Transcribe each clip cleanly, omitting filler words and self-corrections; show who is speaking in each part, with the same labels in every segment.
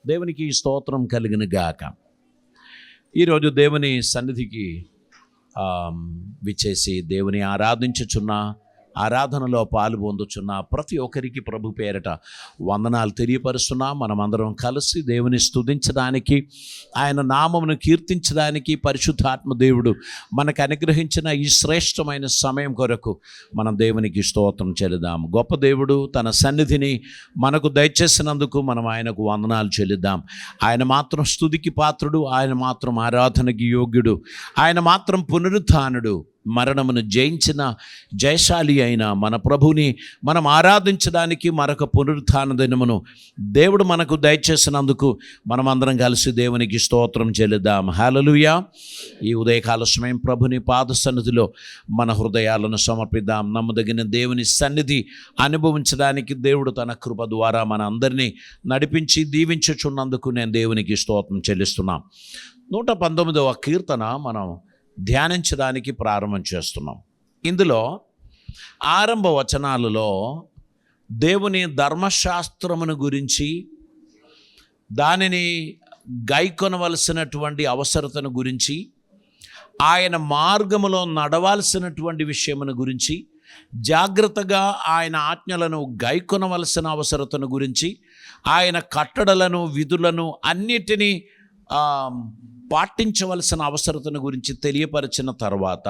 Speaker 1: దేవునికి స్తోత్రం కలిగిన గాక. ఈరోజు దేవుని సన్నిధికి విచ్చేసి దేవుని ఆరాధించుచున్న, ఆరాధనలో పాలు పొందుచున్న ప్రతి ఒక్కరికి ప్రభు పేరట వందనాలు తెలియపరుస్తున్నా. మనమందరం కలిసి దేవుని స్తుతించడానికి, ఆయన నామమును కీర్తించడానికి పరిశుద్ధాత్మ దేవుడు మనకు అనుగ్రహించిన ఈ శ్రేష్టమైన సమయం కొరకు మనం దేవునికి స్తోత్రం చెల్లిద్దాం. గొప్ప దేవుడు తన సన్నిధిని మనకు దయచేసినందుకు మనం ఆయనకు వందనాలు చెల్లిద్దాం. ఆయన మాత్రం స్తుతికి పాత్రుడు, ఆయన మాత్రం ఆరాధనకి యోగ్యుడు, ఆయన మాత్రం పునరుత్థానుడు, మరణమును జయించిన జయశాలి అయిన మన ప్రభుని మనం ఆరాధించడానికి మరొక పునరుత్థాన దినమును దేవుడు మనకు దయచేసినందుకు మనమందరం కలిసి దేవునికి స్తోత్రం చెల్లిద్దాం. హల్లెలూయా. ఈ ఉదయకాల సమయం ప్రభుని పాద సన్నిధిలో మన హృదయాలను సమర్పిద్దాం. నమ్మదగిన దేవుని సన్నిధి అనుభవించడానికి దేవుడు తన కృప ద్వారా మన అందరినీ నడిపించి దీవించుచున్నందుకు నేను దేవునికి స్తోత్రం చెల్లిస్తున్నాం. 119వ కీర్తన మనం ధ్యానించడానికి ప్రారంభం చేస్తున్నాం. ఇందులో ఆరంభ వచనాలలో దేవుని ధర్మశాస్త్రమును గురించి, దానిని గైకొనవలసినటువంటి అవసరతను గురించి, ఆయన మార్గములో నడవాల్సినటువంటి విషయమును గురించి, జాగ్రత్తగా ఆయన ఆజ్ఞలను గైకొనవలసిన అవసరతను గురించి, ఆయన కట్టడలను విధులను అన్నిటినీ పాటించవలసిన అవసరతను గురించి తెలియపరిచిన తర్వాత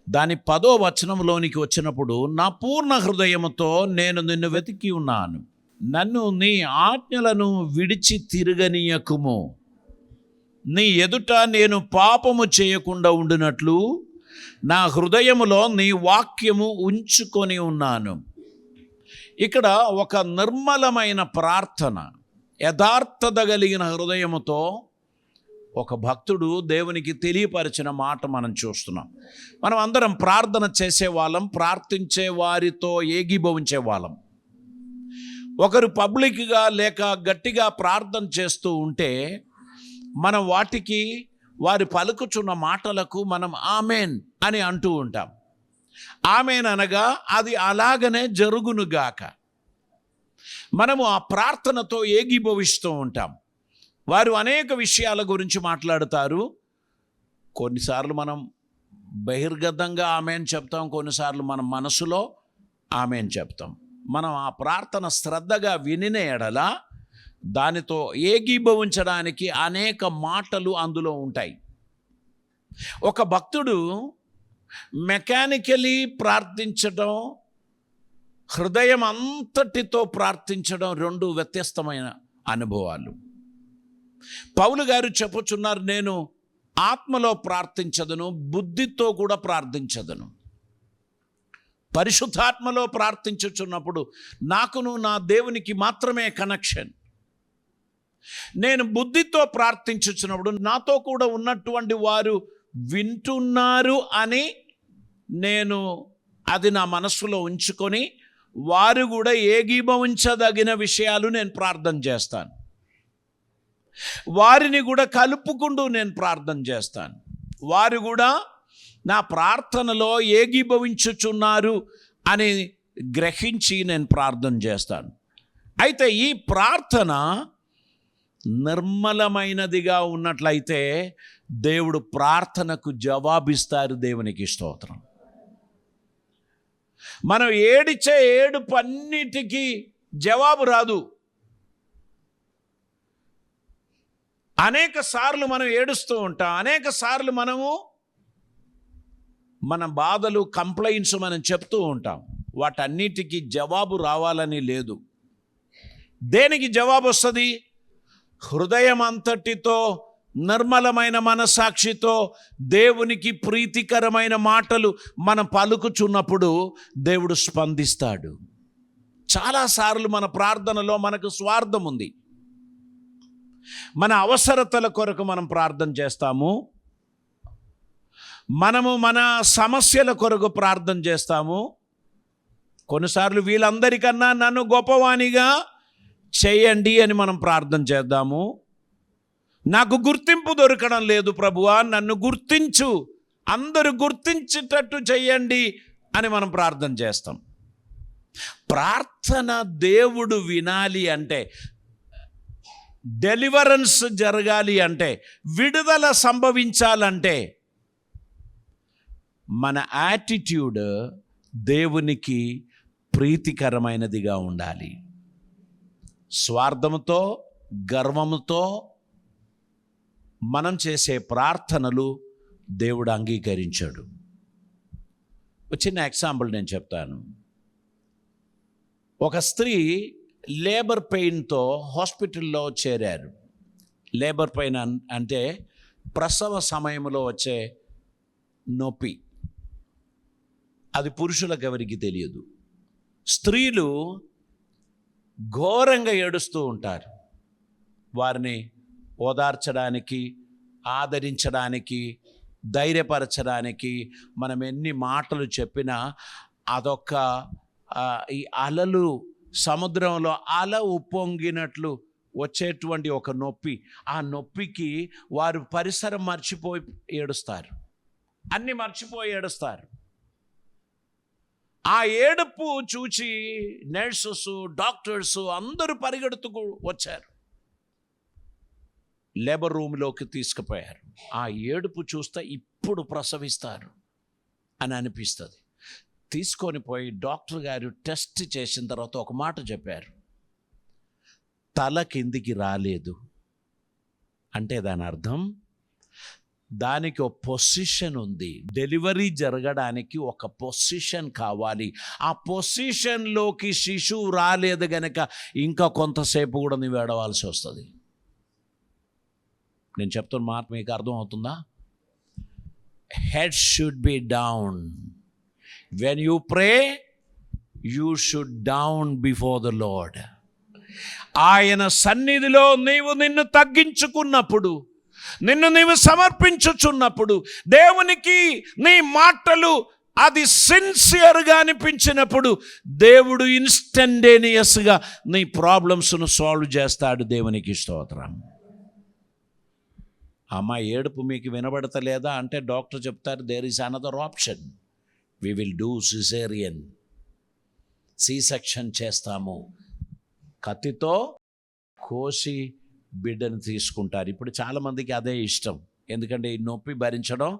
Speaker 1: దాని 10వ వచనంలోనికి వచ్చినప్పుడు, నా పూర్ణ హృదయముతో నేను నిన్ను వెతికి ఉన్నాను, నన్ను నీ ఆజ్ఞలను విడిచి తిరగనీయకుము, నీ ఎదుట నేను పాపము చేయకుండా ఉండునట్లు నా హృదయములో నీ వాక్యము ఉంచుకొని ఉన్నాను. ఇక్కడ ఒక నిర్మలమైన ప్రార్థన, యథార్థత కలిగిన హృదయముతో ఒక భక్తుడు దేవునికి తెలియపరిచిన మాట మనం చూస్తున్నాం. మనం అందరం ప్రార్థన చేసేవాళ్ళం, ప్రార్థించే వారితో ఏకీభవించే వాళ్ళం. ఒకరు పబ్లిక్గా లేక గట్టిగా ప్రార్థన చేస్తూ ఉంటే మనం వాటికి, వారి పలుకుచున్న మాటలకు మనం ఆమెన్ అని అంటూ ఉంటాం. ఆమెన్ అనగా అది అలాగనే జరుగునుగాక. మనము ఆ ప్రార్థనతో ఏకీభవిస్తూ ఉంటాం. వారు అనేక విషయాల గురించి మాట్లాడుతారు. కొన్నిసార్లు మనం బహిర్గతంగా ఆమెన్ చెప్తాం, కొన్నిసార్లు మనం మనసులో ఆమెన్ చెప్తాం. మనం ఆ ప్రార్థన శ్రద్ధగా వినిన ఎడల దానితో ఏకీభవించడానికి అనేక మాటలు అందులో ఉంటాయి. ఒక భక్తుడు మెకానికలీ ప్రార్థించడం, హృదయం అంతటితో ప్రార్థించడం రెండు వ్యత్యస్తమైన అనుభవాలు. పౌలు గారు చెప్పుచున్నారు, నేను ఆత్మలో ప్రార్థించదను, బుద్ధితో కూడా ప్రార్థించదను. పరిశుద్ధాత్మలో ప్రార్థించుచున్నప్పుడు నాకును నా దేవునికి మాత్రమే కనెక్షన్. నేను బుద్ధితో ప్రార్థించుచున్నప్పుడు నాతో కూడా ఉన్నటువంటి వారు వింటున్నారు అని నేను అది నా మనస్సులో ఉంచుకొని వారు కూడా ఏకీభవించదగిన విషయాలు నేను ప్రార్థన చేస్తాను. వారిని కూడా కలుపుకుంటూ నేను ప్రార్థన చేస్తాను. వారు కూడా నా ప్రార్థనలో ఏకీభవించుచున్నారు అని గ్రహించి నేను ప్రార్థన చేస్తాను. అయితే ఈ ప్రార్థన నిర్మలమైనదిగా ఉన్నట్లయితే దేవుడు ప్రార్థనకు జవాబిస్తారు. దేవునికి స్తోత్రం. మనం ఏడిచే ఏడుపు అన్నిటికీ జవాబు రాదు. అనేక సార్లు మనం ఏడుస్తూ ఉంటాం, అనేక సార్లు మనము మన బాధలు, కంప్లైంట్స్ మనం చెప్తూ ఉంటాం. వాటన్నిటికీ జవాబు రావాలని లేదు. దేనికి జవాబు వస్తుంది? హృదయం అంతటితో, నిర్మలమైన మనసాక్షితో దేవునికి ప్రీతికరమైన మాటలు మనం పలుకుచున్నప్పుడు దేవుడు స్పందిస్తాడు. చాలాసార్లు మన ప్రార్థనలో మనకు స్వార్థం ఉంది. మన అవసరతల కొరకు మనం ప్రార్థన చేస్తాము, మనము మన సమస్యల కొరకు ప్రార్థన చేస్తాము. కొన్నిసార్లు వీళ్ళందరికన్నా నన్ను గొప్పవానిగా చేయండి అని మనం ప్రార్థన చేద్దాము. నాకు గుర్తింపు దొరకడం లేదు ప్రభువా, నన్ను గుర్తించు, అందరూ గుర్తించేటట్టు చేయండి అని మనం ప్రార్థన చేస్తాం. ప్రార్థన దేవుడు వినాలి అంటే డెలివరెన్స్ జరగాలి అంటే, విడుదల సంభవించాలంటే మన యాటిట్యూడ్ దేవునికి ప్రీతికరమైనదిగా ఉండాలి. స్వార్థముతో, గర్వముతో మనం చేసే ప్రార్థనలు దేవుడు అంగీకరించాడు. ఒక చిన్న ఎగ్జాంపుల్ నేను చెప్తాను. ఒక స్త్రీ లేబర్ పెయిన్తో హాస్పిటల్లో చేరారు. లేబర్ పెయిన్ అంటే ప్రసవ సమయంలో వచ్చే నొప్పి. అది పురుషులకు ఎవరికి తెలియదు. స్త్రీలు ఘోరంగా ఏడుస్తూ ఉంటారు. వారిని ఓదార్చడానికి, ఆదరించడానికి, ధైర్యపరచడానికి మనం ఎన్ని మాటలు చెప్పినా అదొక ఈ అలలు సముద్రంలో అల ఉప్పొంగినట్లు వచ్చేటువంటి ఒక నొప్పి. ఆ నొప్పికి వారు పరిసరం మర్చిపోయి ఏడుస్తారు, అన్నీ మర్చిపోయి ఏడుస్తారు. ఆ ఏడుపు చూచి నర్సెస్, డాక్టర్స్ అందరూ పరిగెడుతూ వచ్చారు. లేబర్ రూమ్లోకి తీసుకుపోయారు. ఆ ఏడుపు చూస్తే ఇప్పుడు ప్రసవిస్తారు అని అనిపిస్తుంది. తీసుకొని పోయి డాక్టర్ గారు టెస్ట్ చేసిన తర్వాత ఒక మాట చెప్పారు, తల కిందికి రాలేదు అంటే దాని అర్థం దానికి ఒక పొజిషన్ ఉంది. డెలివరీ జరగడానికి ఒక పొజిషన్ కావాలి. ఆ పొజిషన్లోకి శిశువు రాలేదు గనక ఇంకా కొంతసేపు కూడా నువ్వు ఏడవాల్సి వస్తుంది. నేను చెప్తున్న మాట మీకు అర్థం అవుతుందా? Head should be down. When you pray you should down before the lord. ఆయన సన్నిధిలో నీవు నిన్ను తగ్గించుకున్నప్పుడు, నిన్ను నీవు సమర్పించుచున్నప్పుడు, దేవునికి నీ మాటలు అది సిన్సియర్గా అనిపించినప్పుడు దేవుడు ఇన్స్టంటేనియస్గా నీ ప్రాబ్లమ్స్ను సాల్వ్ చేస్తాడు. దేవునికి స్తోత్రం. అమ్మ ఏడుపు మీకు వినబడతలేదా అంటే డాక్టర్ చెప్తారు, there is another option, we will do caesarean, C section చేస్తాము, కత్తితో కోసి బిడ్డను తీసుకుంటారు. ఇప్పుడు చాలామందికి అదే ఇష్టం, ఎందుకంటే ఈ నొప్పి భరించడం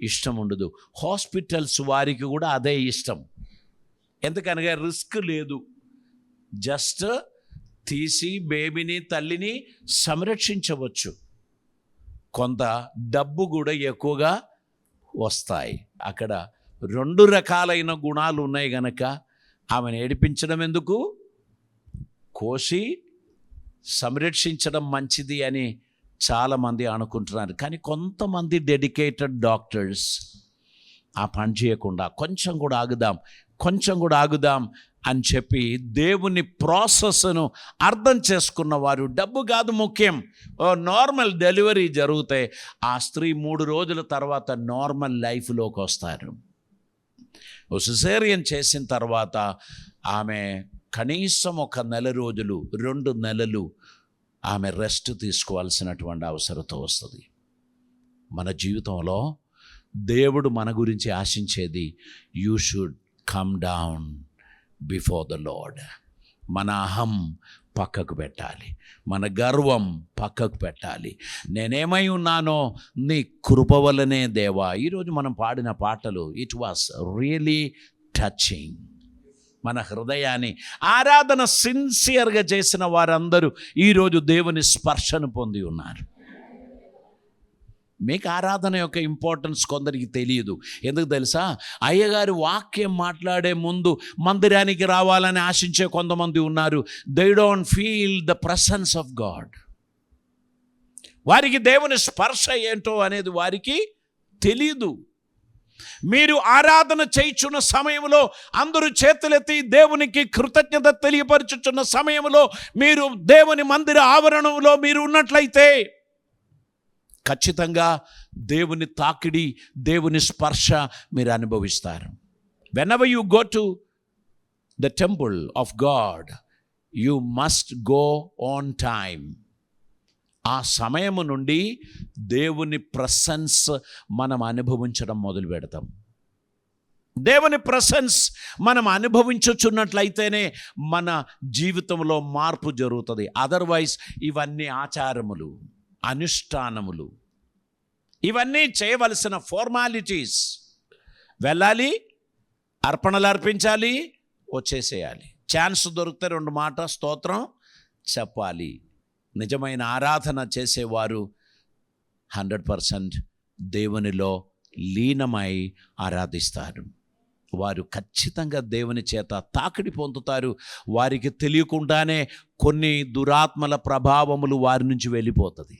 Speaker 1: ఇష్టం ఉండదు. హాస్పిటల్స్ వారికి కూడా అదే ఇష్టం, ఎందుకనగా రిస్క్ లేదు. జస్ట్ తీసి బేబీని, తల్లిని సంరక్షించవచ్చు. కొంత డబ్బు కూడా ఎక్కువగా వస్తాయి. అక్కడ 2 రకాలైన గుణాలు ఉన్నాయి గనక ఆమెను ఏడిపించడం ఎందుకు, కోసి సంరక్షించడం మంచిది అని చాలామంది అనుకుంటున్నారు. కానీ కొంతమంది డెడికేటెడ్ డాక్టర్స్ ఆ పని చేయకుండా కొంచెం కూడా ఆగుదాం అని చెప్పి దేవుని ప్రాసెస్ను అర్థం చేసుకున్న వారు, డబ్బు కాదు ముఖ్యం, నార్మల్ డెలివరీ జరిగితే ఆ స్త్రీ 3 రోజుల తర్వాత నార్మల్ లైఫ్లోకి వస్తారు. సిజేరియన్ చేసిన తర్వాత ఆమె కనీసం 1 నెల రోజులు, 2 నెలలు ఆమె రెస్ట్ తీసుకోవాల్సినటువంటి అవసరత వస్తుంది. మన జీవితంలో దేవుడు మన గురించి ఆశించేది, you should come down before the lord. మన అహం పక్కకు పెట్టాలి, మన గర్వం పక్కకు పెట్టాలి. నేనేమై ఉన్నానో నీ కృప వల్లనే దేవా. ఈరోజు మనం పాడిన పాటలు, ఇట్ వాస్ రియలీ టచింగ్. మన హృదయాన్ని ఆరాధన సిన్సియర్గా చేసిన వారందరూ ఈరోజు దేవుని స్పర్శను పొంది ఉన్నారు. మీకు ఆరాధన యొక్క ఇంపార్టెన్స్ కొందరికి తెలియదు. ఎందుకు తెలుసా? అయ్యగారు వాక్యం మాట్లాడే ముందు మందిరానికి రావాలని ఆశించే కొంతమంది ఉన్నారు. They don't feel the presence of God. వారికి దేవుని స్పర్శ ఏంటో అనేది వారికి తెలియదు. మీరు ఆరాధన చేయుచున్న సమయంలో, అందరూ చేతులెత్తి దేవునికి కృతజ్ఞత తెలియపరచుచున్న సమయంలో, మీరు దేవుని మందిర ఆవరణంలో మీరు ఉన్నట్లయితే ఖచ్చితంగా దేవుని తాకిడి, దేవుని స్పర్శ మీరు అనుభవిస్తారు. Whenever you go to the temple of God, you must go on time. ఆ సమయము నుండి దేవుని ప్రెసెన్స్ మనం అనుభవించడం మొదలు పెడతాం. దేవుని ప్రెసెన్స్ మనం అనుభవించుచున్నట్లయితేనే మన జీవితంలో మార్పు జరుగుతుంది. అదర్వైజ్ ఇవన్నీ ఆచారములు, అనుష్ఠానములు, ఇవన్నీ చేయవలసిన ఫార్మాలిటీస్. వెళ్ళాలి, అర్పణలు అర్పించాలి, వచ్చేసేయాలి. ఛాన్స్ దొరికితే 2 మాట స్తోత్రం చెప్పాలి. నిజమైన ఆరాధన చేసేవారు 100% దేవునిలో లీనమై ఆరాధిస్తారు. వారు ఖచ్చితంగా దేవుని చేత తాకిడి పొందుతారు. వారికి తెలియకుండానే కొన్ని దురాత్మల ప్రభావములు వారి నుంచి వెళ్ళిపోతుంది,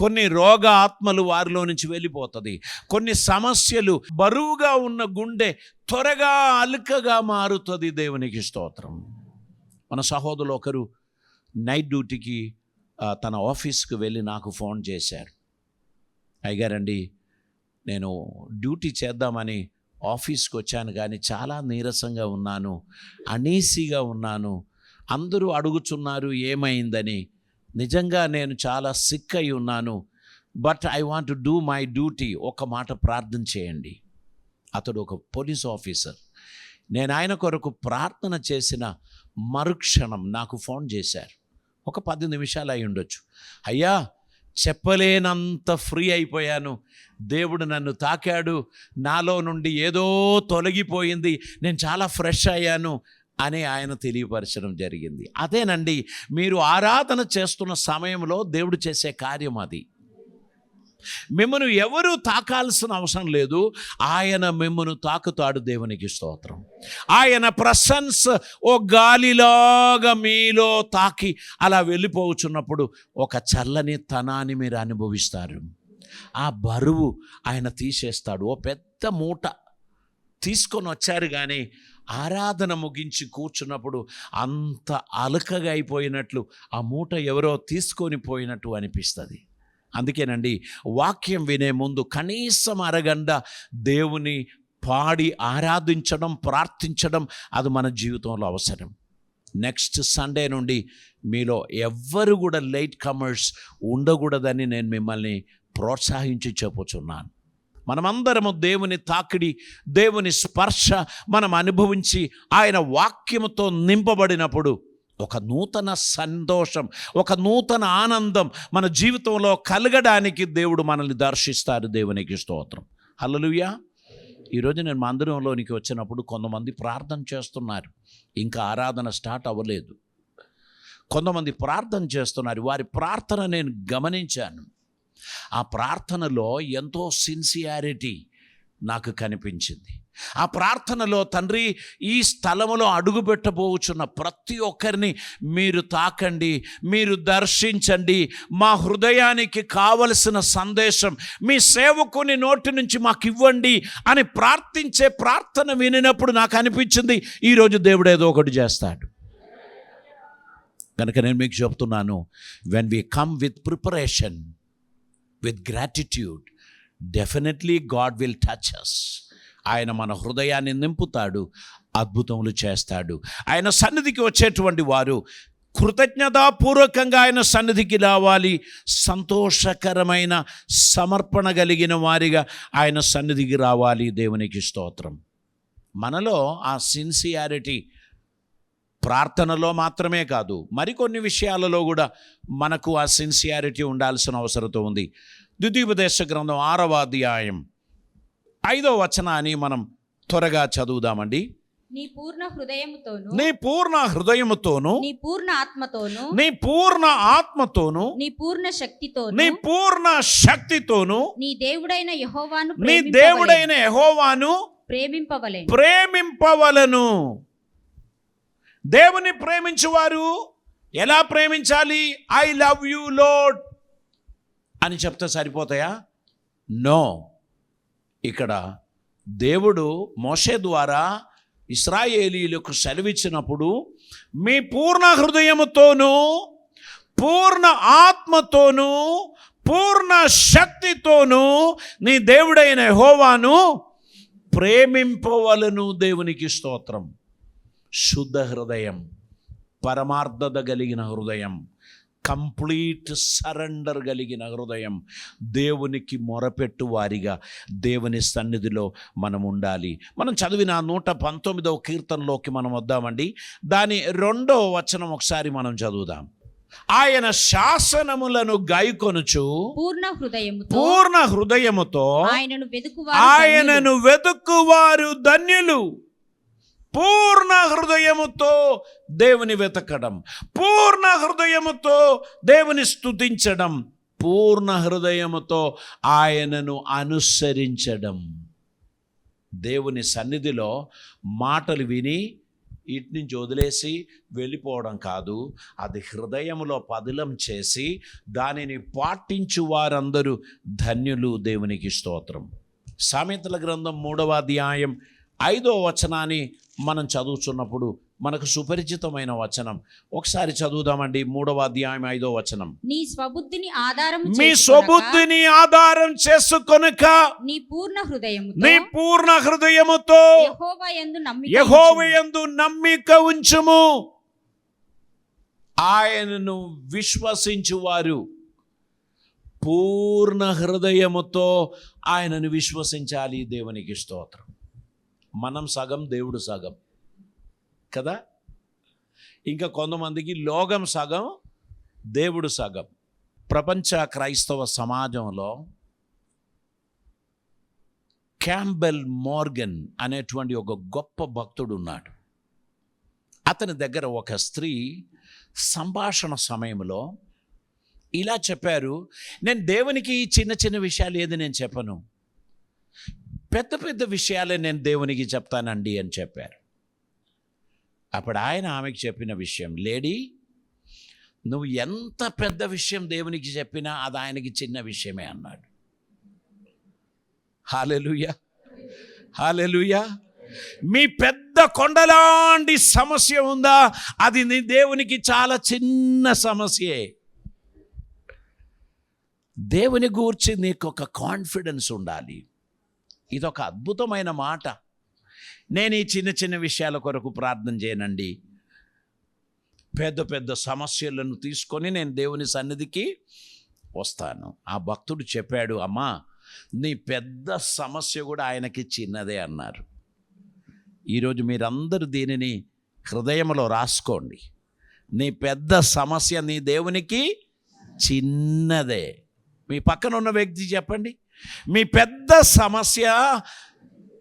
Speaker 1: కొన్ని రోగ ఆత్మలు వారిలో నుంచి వెళ్ళిపోతుంది, కొన్ని సమస్యలు, బరువుగా ఉన్న గుండె త్వరగా అలుకగా మారుతుంది. దేవునికి స్తోత్రం. మన సహోదరులు ఒకరు నైట్ డ్యూటీకి తన ఆఫీస్కి వెళ్ళి నాకు ఫోన్ చేశారు. అయ్యగారండి, నేను డ్యూటీ చేద్దామని ఆఫీస్కి వచ్చాను, కానీ చాలా నీరసంగా ఉన్నాను, అనీసీగా ఉన్నాను. అందరూ అడుగుచున్నారు ఏమైందని. నిజంగా నేను చాలా సిక్ అయి ఉన్నాను, but I want to do my duty. ఒక మాట ప్రార్థన చేయండి. అతడు ఒక పోలీస్ ఆఫీసర్. నేను ఆయన కొరకు ప్రార్థన చేసిన మరుక్షణం నాకు ఫోన్ చేశారు. ఒక 10 నిమిషాలు అయి ఉండొచ్చు. అయ్యా, చెప్పలేనంత ఫ్రీ అయిపోయాను, దేవుడు నన్ను తాకాడు, నాలో నుండి ఏదో తొలగిపోయింది, నేను చాలా ఫ్రెష్ అయ్యాను అని ఆయన తెలియపరచడం జరిగింది. అదేనండి మీరు ఆరాధన చేస్తున్న సమయంలో దేవుడు చేసే కార్యం అది. మిమ్మను ఎవరు తాకాల్సిన అవసరం లేదు, ఆయన మిమ్మను తాకుతాడు. దేవునికి స్తోత్రం. ఆయన ప్రెసెన్స్ ఓ గాలిలాగా మీలో తాకి అలా వెళ్ళిపోవచ్చున్నప్పుడు ఒక చల్లని తనాన్ని మీరు అనుభవిస్తారు. ఆ బరువు ఆయన తీసేస్తాడు. ఓ పెద్ద మూట తీసుకొని వచ్చారు, కానీ ఆరాధన ముగించి కూర్చున్నప్పుడు అంత అలకగా అయిపోయినట్లు, ఆ మూట ఎవరో తీసుకొని పోయినట్టు అనిపిస్తుంది. అందుకేనండి వాక్యం వినే ముందు కనీసం అరగంట దేవుని పాడి ఆరాధించడం, ప్రార్థించడం అది మన జీవితంలో అవసరం. నెక్స్ట్ సండే నుండి మీలో ఎవ్వరు కూడా లేట్ కమర్స్ ఉండకూడదని నేను మిమ్మల్ని ప్రోత్సహించి చెప్పుచున్నాను. మనమందరము దేవుని తాకిడి, దేవుని స్పర్శ మనం అనుభవించి ఆయన వాక్యముతో నింపబడినప్పుడు ఒక నూతన సంతోషం, ఒక నూతన ఆనందం మన జీవితంలో కలగడానికి దేవుడు మనల్ని దర్శిస్తారు. దేవునికి స్తోత్రం. హల్లెలూయా. ఈరోజు నేను మందిరంలోనికి వచ్చినప్పుడు కొంతమంది ప్రార్థన చేస్తున్నారు, ఇంకా ఆరాధన స్టార్ట్ అవ్వలేదు. కొంతమంది ప్రార్థన చేస్తున్నారు. వారి ప్రార్థన నేను గమనించాను. ఆ ప్రార్థనలో ఎంతో సిన్సియారిటీ నాకు కనిపించింది. ఆ ప్రార్థనలో తండ్రి, ఈ స్థలములో అడుగు పెట్టబోచున్న ప్రతి ఒక్కరిని మీరు తాకండి, మీరు దర్శించండి, మా హృదయానికి కావలసిన సందేశం మీ సేవకుని నోటి నుంచి మాకు ఇవ్వండి అని ప్రార్థించే ప్రార్థన వినినప్పుడు నాకు అనిపించింది ఈరోజు దేవుడు ఏదో ఒకటి చేస్తాడు. కనుక నేను మీకు చెప్తున్నాను, when we come with preparation, with gratitude, definitely God will touch us. ఆయన మన హృదయాన్ని నింపుతాడు, అద్భుతములు చేస్తాడు. ఆయన సన్నిధికి వచ్చేటువంటి వారు కృతజ్ఞతాపూర్వకంగా ఆయన సన్నిధికి రావాలి. సంతోషకరమైన సమర్పణ కలిగిన వారిగా ఆయన సన్నిధికి రావాలి. దేవునికి స్తోత్రం. మనలో ఆ సిన్సియారిటీ ప్రార్థనలో మాత్రమే కాదు, మరికొన్ని విషయాలలో కూడా మనకు ఆ సిన్సియారిటీ ఉండాల్సిన అవసరం ఉంది. ద్వితీయోపదేశ గ్రంథం 6వ అధ్యాయం 5వ వచనాన్ని మనం త్వరగా చదువుదామండి.
Speaker 2: నీ పూర్ణ హృదయముతోను,
Speaker 1: నీ పూర్ణ హృదయముతోను,
Speaker 2: నీ పూర్ణ ఆత్మతోను,
Speaker 1: నీ పూర్ణ ఆత్మతోను,
Speaker 2: నీ పూర్ణ శక్తితోను,
Speaker 1: నీ పూర్ణ శక్తితోను
Speaker 2: నీ దేవుడైన యెహోవాను
Speaker 1: నీ దేవుడైన యెహోవాను ప్రేమింపవలను. దేవుని ప్రేమించువారు ఎలా ప్రేమించాలి? ఐ లవ్ యూ లార్డ్ అని చెప్తే సరిపోతాయా? నో. ఇక్కడ దేవుడు మోషే ద్వారా ఇశ్రాయేలీయులకు సెలవిచ్చినప్పుడు మీ పూర్ణ హృదయముతోనూ, పూర్ణ ఆత్మతోనూ, పూర్ణ శక్తితోనూ నీ దేవుడైన యెహోవాను ప్రేమింపవలను. దేవునికి స్తోత్రం. శుద్ధ హృదయం, పరమార్థత కలిగిన హృదయం, కంప్లీట్ సరెండర్ కలిగిన హృదయం, దేవునికి మొరపెట్టు వారిగా దేవుని సన్నిధిలో మనం ఉండాలి. మనం చదివిన 119వ కీర్తనలోకి మనం వద్దామండి. దాని 2వ వచనం ఒకసారి మనం చదువుదాం. ఆయన శాసనములను గైకొనుచు పూర్ణ హృదయముతో ఆయనను వెతుకువారు ధన్యులు. పూర్ణ హృదయముతో దేవుని వెతకడం, పూర్ణ హృదయముతో దేవుని స్తుతించడం, పూర్ణ హృదయముతో ఆయనను అనుసరించడం. దేవుని సన్నిధిలో మాటలు విని ఇటు నుంచి వదిలేసి వెళ్ళిపోవడం కాదు, అది హృదయములో పదిలం చేసి దానిని పాటించు వారందరూ ధన్యులు. దేవునికి స్తోత్రం. సామెతల గ్రంథం 3వ అధ్యాయం 5వ వచనాన్ని మనం చదువుతున్నప్పుడు మనకు సుపరిచితమైన వచనం. ఒకసారి చదువుదామండి. 3వ అధ్యాయం 5వ వచనం.
Speaker 2: మీ స్వబుద్ధిని
Speaker 1: ఆధారం చేసుకొనక నీ పూర్ణ హృదయముతో యెహోవాయందు నమ్మిక ఉంచుము. ఆయనను విశ్వసించువారు పూర్ణ హృదయముతో ఆయనను విశ్వసించాలి. దేవునికి స్తోత్రం. మనం సగం, దేవుడు సగం కదా. ఇంకా కొంతమందికి లోకం సగం, దేవుడు సగం. ప్రపంచ క్రైస్తవ సమాజంలో క్యాంబెల్ మోర్గన్ అనేటువంటి ఒక గొప్ప భక్తుడు ఉన్నాడు. అతని దగ్గర ఒక స్త్రీ సంభాషణ సమయంలో ఇలా చెప్పారు, నేను దేవునికి చిన్న చిన్న విషయాలు ఏది నేను చెప్పను, పెద్ద పెద్ద విషయాలే నేను దేవునికి చెప్తానండి అని చెప్పారు. అప్పుడు ఆయన ఆమెకు చెప్పిన విషయం, లేడీ, నువ్వు ఎంత పెద్ద విషయం దేవునికి చెప్పినా అది ఆయనకి చిన్న విషయమే అన్నాడు. హల్లెలూయా, హల్లెలూయా. మీ పెద్ద కొండలాంటి సమస్య ఉందా, అది నీ దేవునికి చాలా చిన్న సమస్యే. దేవుని గూర్చి నీకు ఒక కాన్ఫిడెన్స్ ఉండాలి. ఇదొక అద్భుతమైన మాట. నేను ఈ చిన్న చిన్న విషయాల కొరకు ప్రార్థన చేయనండి, పెద్ద పెద్ద సమస్యలను తీసుకొని నేను దేవుని సన్నిధికి వస్తాను. ఆ భక్తుడు చెప్పాడు, అమ్మా నీ పెద్ద సమస్య కూడా ఆయనకి చిన్నదే అన్నారు. ఈరోజు మీరందరూ దీనిని హృదయంలో రాసుకోండి. నీ పెద్ద సమస్య నీ దేవునికి చిన్నదే. మీ పక్కన ఉన్న వ్యక్తి చెప్పండి, మీ పెద్ద సమస్య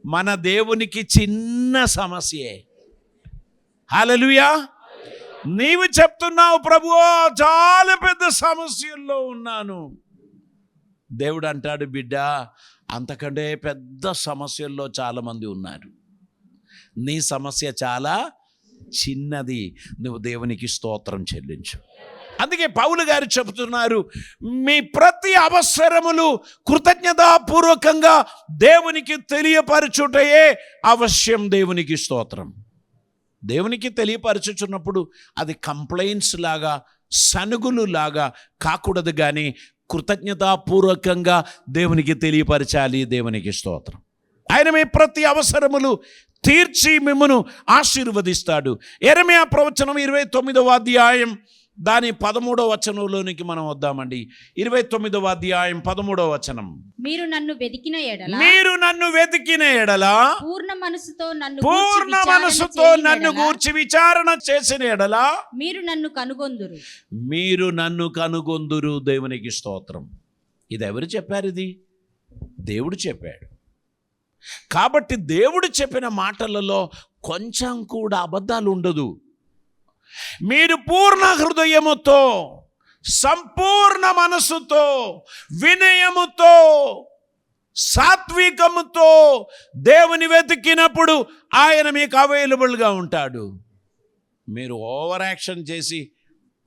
Speaker 1: మన దేవునికి చిన్న సమస్యే. హల్లెలూయా. నీవు చెప్తున్నావు, ప్రభువా చాలా పెద్ద సమస్యల్లో ఉన్నాను. దేవుడు అంటాడు, బిడ్డ అంతకంటే పెద్ద సమస్యల్లో చాలామంది ఉన్నారు, నీ సమస్య చాలా చిన్నది. నువ్వు దేవునికి స్తోత్రం చెల్లించు. అందుకే పౌలు గారు చెబుతున్నారు, మీ ప్రతి అవసరములు కృతజ్ఞతాపూర్వకంగా దేవునికి తెలియపరచుటయే అవశ్యం. దేవునికి స్తోత్రం. దేవునికి తెలియపరచుచున్నప్పుడు అది కంప్లైంట్స్ లాగా, సనుగులు లాగా కాకూడదు, కానీ కృతజ్ఞతాపూర్వకంగా దేవునికి తెలియపరచాలి. దేవునికి స్తోత్రం. ఆయన మీ ప్రతి అవసరములు తీర్చి మిమ్మును ఆశీర్వదిస్తాడు. యెరెమయా ప్రవచనం 29వ అధ్యాయం దాని 13వ వచనంలోనికి మనం వద్దామండి. 29వ అధ్యాయం 13వ వచనం.
Speaker 2: మీరు నన్ను
Speaker 1: వెతికిన ఎడల పూర్ణ మనసుతో నన్ను గూర్చి విచారణ చేసిన ఎడల మీరు నన్ను కనుగొందురు. దేవునికి స్తోత్రం. ఇది ఎవరు చెప్పారు? ఇది దేవుడు చెప్పాడు. కాబట్టి దేవుడు చెప్పిన మాటలలో కొంచెం కూడా అబద్ధాలు ఉండదు. మీరు పూర్ణ హృదయముతో, సంపూర్ణ మనసుతో, వినయముతో, సాత్వికముతో దేవుని వెతికినప్పుడు ఆయన మీకు అవైలబుల్గా ఉంటాడు. మీరు ఓవర్ యాక్షన్ చేసి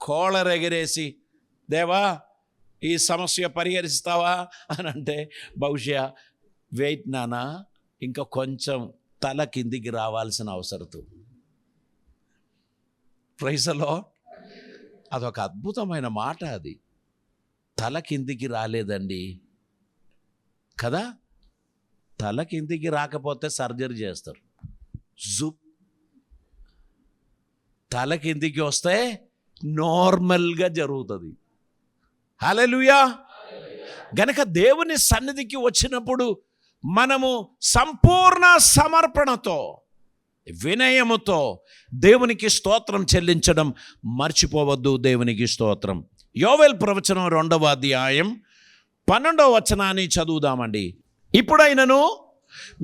Speaker 1: కోళర్ ఎగరేసి, దేవా ఈ సమస్య పరిహరిస్తావా అని అంటే, బహుశా వెయిట్ నానా, ఇంకా కొంచెం తల కిందికి రావాల్సిన అవసరం. Praise the Lord. అదొక అద్భుతమైన మాట. అది తల కిందికి రాలేదండి కదా. తల కిందికి రాకపోతే సర్జరీ చేస్తారు. జూప్. తల కిందికి వస్తే నార్మల్గా జరుగుతుంది. హల్లెలూయా. గనక దేవుని సన్నిధికి వచ్చినప్పుడు మనము సంపూర్ణ సమర్పణతో, వినయముతో దేవునికి స్తోత్రం చెల్లించడం మర్చిపోవద్దు. దేవునికి స్తోత్రం. యోవేలు ప్రవచనం 2వ అధ్యాయం 12వ వచనాన్ని చదువుదామండి. ఇప్పుడైనను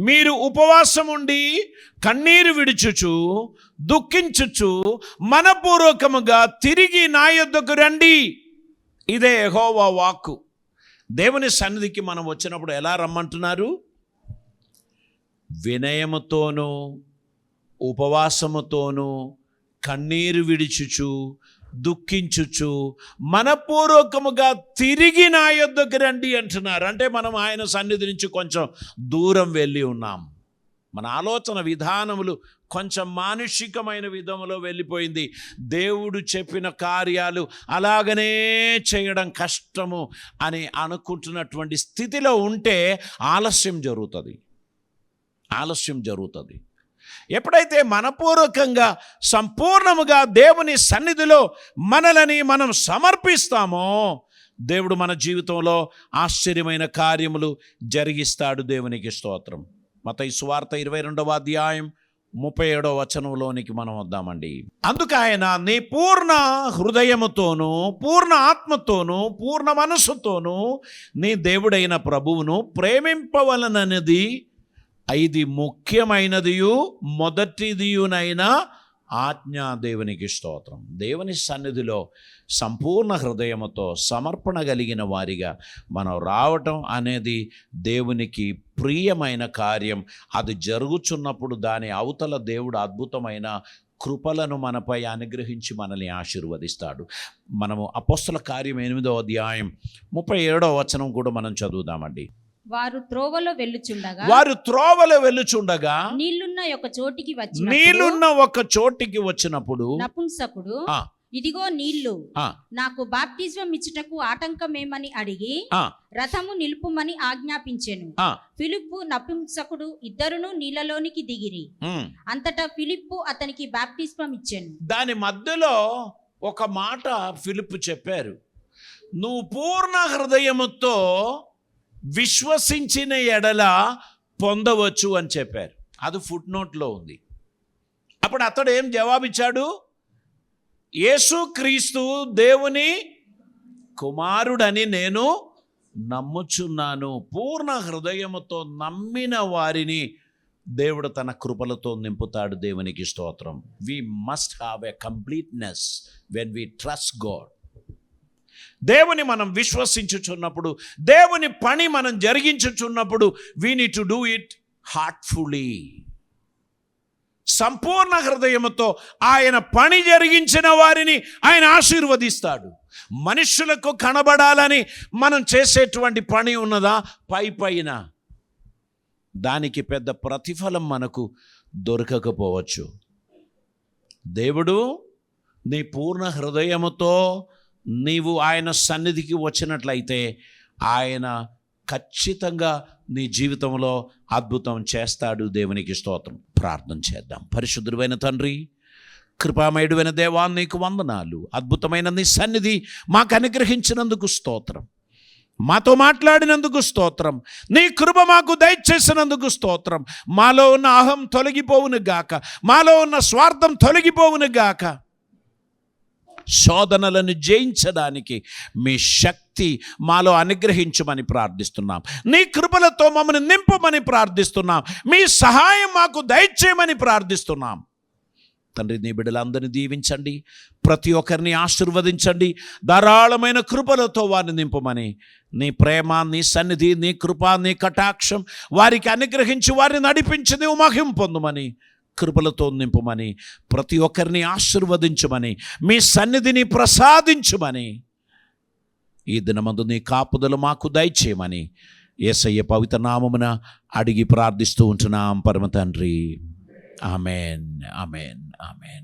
Speaker 1: మీరు ఉపవాసం ఉండి కన్నీరు విడుచుచు దుఃఖించుచు మనపూర్వకముగా తిరిగి నా యొద్దకు రండి. ఇదే యెహోవా వాక్కు. దేవుని సన్నిధికి మనం వచ్చినప్పుడు ఎలా రమ్మంటున్నారు? వినయముతోనూ ఉపవాసముతోనూ కన్నీరు విడుచుచు దుఃఖించుచు మనపూర్వకముగా తిరిగి నా యొద్దకు రండి అంటున్నారు. అంటే మనం ఆయన సన్నిధి నుంచి కొంచెం దూరం వెళ్ళి ఉన్నాం. మన ఆలోచన విధానములు కొంచెం మానుషికమైన విధంలో వెళ్ళిపోయింది. దేవుడు చెప్పిన కార్యాలు అలాగనే చేయడం కష్టము అని అనుకుంటున్నటువంటి స్థితిలో ఉంటే ఆలస్యం జరుగుతుంది. ఎప్పుడైతే మనపూర్వకంగా సంపూర్ణముగా దేవుని సన్నిధిలో మనలని మనం సమర్పిస్తామో దేవుడు మన జీవితంలో ఆశ్చర్యమైన కార్యములు జరిగిస్తాడు. దేవునికి స్తోత్రం. మత్తయి సువార్త 22వ అధ్యాయం 37వ వచనంలోనికి మనం వద్దామండి. అందుకు ఆయన నీ పూర్ణ హృదయముతోనూ పూర్ణ ఆత్మతోనూ పూర్ణ మనస్సుతోనూ నీ దేవుడైన ప్రభువును ప్రేమింపవలనన్నది ఇది ముఖ్యమైనదియు మొదటిదియునైన ఆజ్ఞ. దేవునికి స్తోత్రం. దేవుని సన్నిధిలో సంపూర్ణ హృదయముతో సమర్పణ కలిగిన వారిగా మనం రావటం అనేది దేవునికి ప్రియమైన కార్యం. అది జరుగుచున్నప్పుడు దాని అవతల దేవుడు అద్భుతమైన కృపలను మనపై అనుగ్రహించి మనల్ని ఆశీర్వదిస్తాడు. మనము అపోస్తల కార్యం 8వ అధ్యాయం 37వ వచనం కూడా మనం చదువుదామండి.
Speaker 2: వారు త్రోవలో వెళ్ళుచుండగా
Speaker 1: నీళ్లున్న ఒక చోటికి వచ్చినప్పుడు
Speaker 2: నపుంసకుడు ఇదిగో నీళ్లు, నాకు బాప్తిజం ఇచ్చుటకు ఆటంకమేమని అడిగి రథము నిలుపుమని ఆజ్ఞాపించెను. ఫిలిప్పు నపుంసకుడు ఇద్దరును నీళ్లలోనికి దిగిరి. అంతటా ఫిలిప్పు అతనికి బాప్తిస్మం ఇచ్చెను.
Speaker 1: దాని మధ్యలో ఒక మాట ఫిలిప్పు చెప్పారు, నువ్వు పూర్ణ హృదయముతో విశ్వసించిన ఎడల పొందవచ్చు అని చెప్పారు. అది ఫుట్ నోట్లో ఉంది. అప్పుడు అతడు ఏం జవాబిచ్చాడు? యేసుక్రీస్తు దేవుని కుమారుడని నేను నమ్ముచున్నాను. పూర్ణ హృదయముతో నమ్మిన వారిని దేవుడు తన కృపలతో నింపుతాడు. దేవునికి స్తోత్రం. We must have a completeness when we trust God. దేవుని మనం విశ్వసించుచున్నప్పుడు, దేవుని పని మనం జరిగించుచున్నప్పుడు we need to do it heartfully. సంపూర్ణ హృదయముతో ఆయన పని జరిగించిన వారిని ఆయన ఆశీర్వదిస్తాడు. మనుషులకు కనబడాలని మనం చేసేటువంటి పని ఉన్నదా? పైన దానికి పెద్ద ప్రతిఫలం మనకు దొరకకపోవచ్చు. దేవుడు నీ పూర్ణ హృదయముతో నీవు ఆయన సన్నిధికి వచ్చినట్లయితే ఆయన ఖచ్చితంగా నీ జీవితంలో అద్భుతం చేస్తాడు. దేవునికి స్తోత్రం. ప్రార్థన చేద్దాం. పరిశుద్ధుడైన తండ్రి, కృపామయుడైన దేవా, నీకు వందనాలు. అద్భుతమైన నీ సన్నిధి మాకు అనుగ్రహించినందుకు స్తోత్రం. మాతో మాట్లాడినందుకు స్తోత్రం. నీ కృప మాకు దయచేసినందుకు స్తోత్రం. మాలో ఉన్న అహం తొలగిపోవును గాక, మాలో ఉన్న స్వార్థం తొలగిపోవును గాక. శోధనలను జయించడానికి మీ శక్తి మాలో అనుగ్రహించమని ప్రార్థిస్తున్నాం. నీ కృపలతో మమ్మల్ని నింపమని ప్రార్థిస్తున్నాం. మీ సహాయం మాకు దయచేయమని ప్రార్థిస్తున్నాం. తండ్రి, నీ బిడ్డలందరినీ దీవించండి, ప్రతి ఒక్కరిని ఆశీర్వదించండి, ధారాళమైన కృపలతో వారిని నింపమని, నీ ప్రేమ, నీ సన్నిధి, నీ కృప, నీ కటాక్షం వారికి అనుగ్రహించి వారిని నడిపించి నీవు మహిమ పొందుమని, కృపలతో నింపమని, ప్రతి ఒక్కరిని ఆశీర్వదించమని, మీ సన్నిధిని ప్రసాదించమని, ఈ దినమందు నీ కాపుదలు మాకు దయచేయమని యేసయ్య పవిత్ర నామమున అడిగి ప్రార్థిస్తూ ఉంటున్నాం పరమ తండ్రి. Amen, amen, amen.